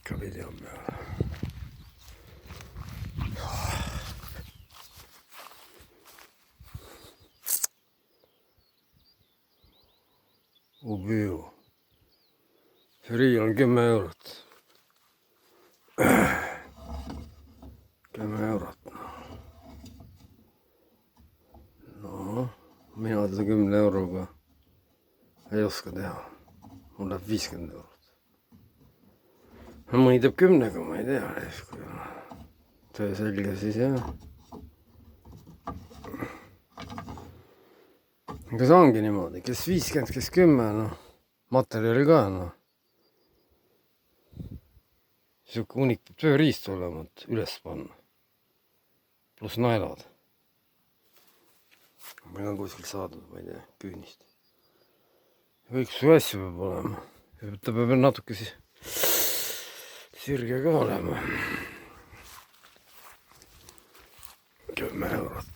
ikka video peal. Ubiu. Free on 10 eurot. 10 eurot. No, mina seda 10 euroga ei oska teha. Mul läheb 50 eurot. No mõni teeb 10-ga, ma ei tea. Kui töö selge, siis jah. Aga see ongi niimoodi, kes 50, kes 10, noh. Materjali ka, noh. Siuke unik tööriist olema, et üles panna. Pluss naelad. Meil on kuskilt saadud, ma ei tea, küünist. Kõik su asju peab olema. Ta peab natuke siis sirge ka olema. 10 eurot.